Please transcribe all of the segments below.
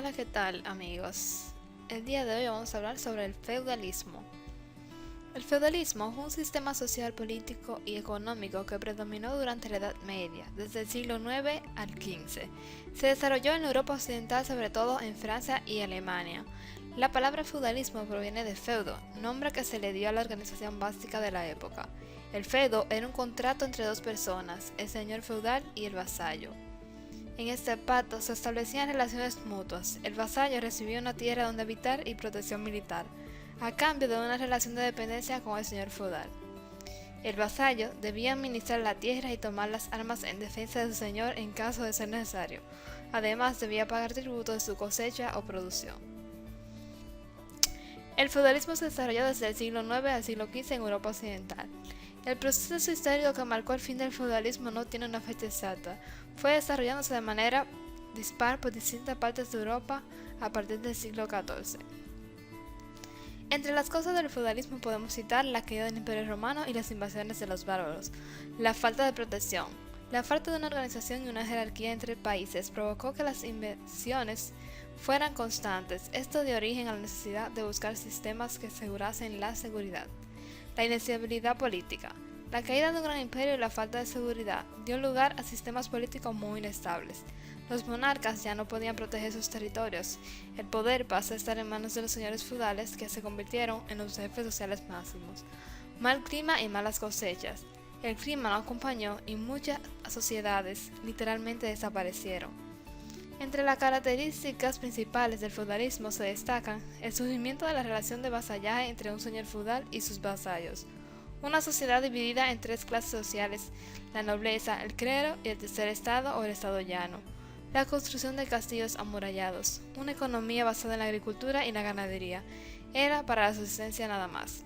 Hola, ¿qué tal, amigos? El día de hoy vamos a hablar sobre el feudalismo. El feudalismo fue un sistema social, político y económico que predominó durante la Edad Media, desde el siglo IX al XV. Se desarrolló en Europa Occidental, sobre todo en Francia y Alemania. La palabra feudalismo proviene de feudo, nombre que se le dio a la organización básica de la época. El feudo era un contrato entre dos personas, el señor feudal y el vasallo. En este pacto se establecían relaciones mutuas. El vasallo recibía una tierra donde habitar y protección militar, a cambio de una relación de dependencia con el señor feudal. El vasallo debía administrar la tierra y tomar las armas en defensa de su señor en caso de ser necesario. Además, debía pagar tributo de su cosecha o producción. El feudalismo se desarrolló desde el siglo IX al siglo XV en Europa Occidental. El proceso histórico que marcó el fin del feudalismo no tiene una fecha exacta. Fue desarrollándose de manera dispar por distintas partes de Europa a partir del siglo XIV. Entre las causas del feudalismo podemos citar la caída del Imperio Romano y las invasiones de los bárbaros, la falta de protección. La falta de una organización y una jerarquía entre países provocó que las invasiones fueran constantes. Esto dio origen a la necesidad de buscar sistemas que asegurasen la seguridad. La inestabilidad política. La caída de un gran imperio y la falta de seguridad dio lugar a sistemas políticos muy inestables. Los monarcas ya no podían proteger sus territorios. El poder pasa a estar en manos de los señores feudales, que se convirtieron en los jefes sociales máximos. Mal clima y malas cosechas. El clima no acompañó y muchas sociedades literalmente desaparecieron. Entre las características principales del feudalismo se destacan el surgimiento de la relación de vasallaje entre un señor feudal y sus vasallos, una sociedad dividida en tres clases sociales: la nobleza, el clero y el tercer estado o el estado llano, la construcción de castillos amurallados, una economía basada en la agricultura y la ganadería, era para la subsistencia nada más,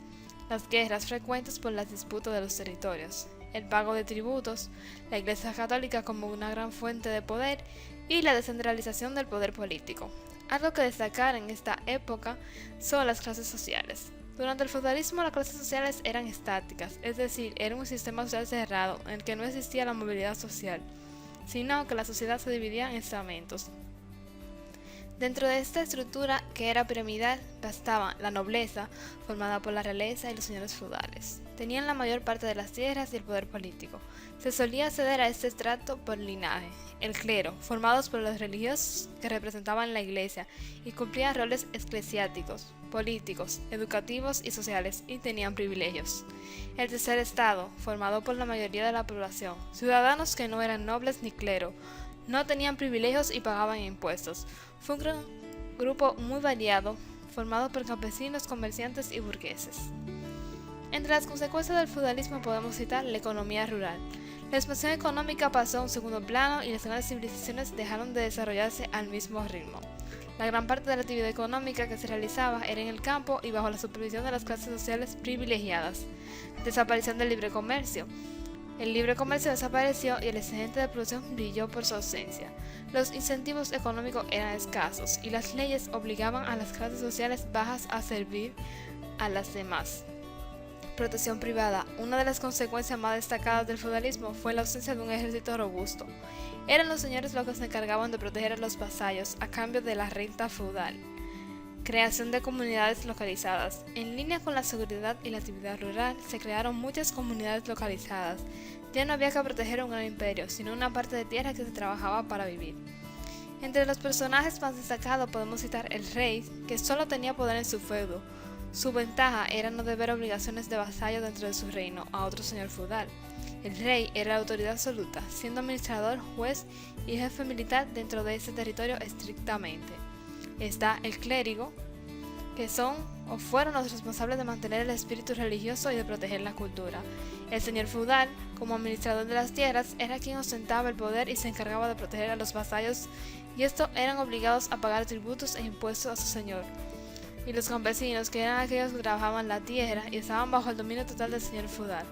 las guerras frecuentes por las disputas de los territorios, el pago de tributos, la Iglesia Católica como una gran fuente de poder y la descentralización del poder político. Algo que destacar en esta época son las clases sociales. Durante el feudalismo las clases sociales eran estáticas, es decir, era un sistema social cerrado en el que no existía la movilidad social, sino que la sociedad se dividía en estamentos. Dentro de esta estructura, que era piramidal, estaba la nobleza, formada por la realeza y los señores feudales. Tenían la mayor parte de las tierras y el poder político. Se solía acceder a este estrato por linaje. El clero, formados por los religiosos que representaban la iglesia y cumplían roles eclesiásticos, políticos, educativos y sociales, y tenían privilegios. El tercer estado, formado por la mayoría de la población, ciudadanos que no eran nobles ni clero, no tenían privilegios y pagaban impuestos. Fue un gran grupo muy variado, formado por campesinos, comerciantes y burgueses. Entre las consecuencias del feudalismo podemos citar la economía rural. La expansión económica pasó a un segundo plano y las grandes civilizaciones dejaron de desarrollarse al mismo ritmo. La gran parte de la actividad económica que se realizaba era en el campo y bajo la supervisión de las clases sociales privilegiadas. Desaparición del libre comercio. El libre comercio desapareció y el excedente de producción brilló por su ausencia. Los incentivos económicos eran escasos y las leyes obligaban a las clases sociales bajas a servir a las demás. Protección privada. Una de las consecuencias más destacadas del feudalismo fue la ausencia de un ejército robusto. Eran los señores los que se encargaban de proteger a los vasallos a cambio de la renta feudal. Creación de comunidades localizadas. En línea con la seguridad y la actividad rural, se crearon muchas comunidades localizadas. Ya no había que proteger un gran imperio, sino una parte de tierra que se trabajaba para vivir. Entre los personajes más destacados podemos citar el rey, que solo tenía poder en su feudo. Su ventaja era no deber obligaciones de vasallo dentro de su reino a otro señor feudal. El rey era la autoridad absoluta, siendo administrador, juez y jefe militar dentro de ese territorio estrictamente. Está el clérigo, que son o fueron los responsables de mantener el espíritu religioso y de proteger la cultura. El señor feudal, como administrador de las tierras, era quien ostentaba el poder y se encargaba de proteger a los vasallos, y estos eran obligados a pagar tributos e impuestos a su señor. Y los campesinos, que eran aquellos que trabajaban la tierra y estaban bajo el dominio total del señor feudal.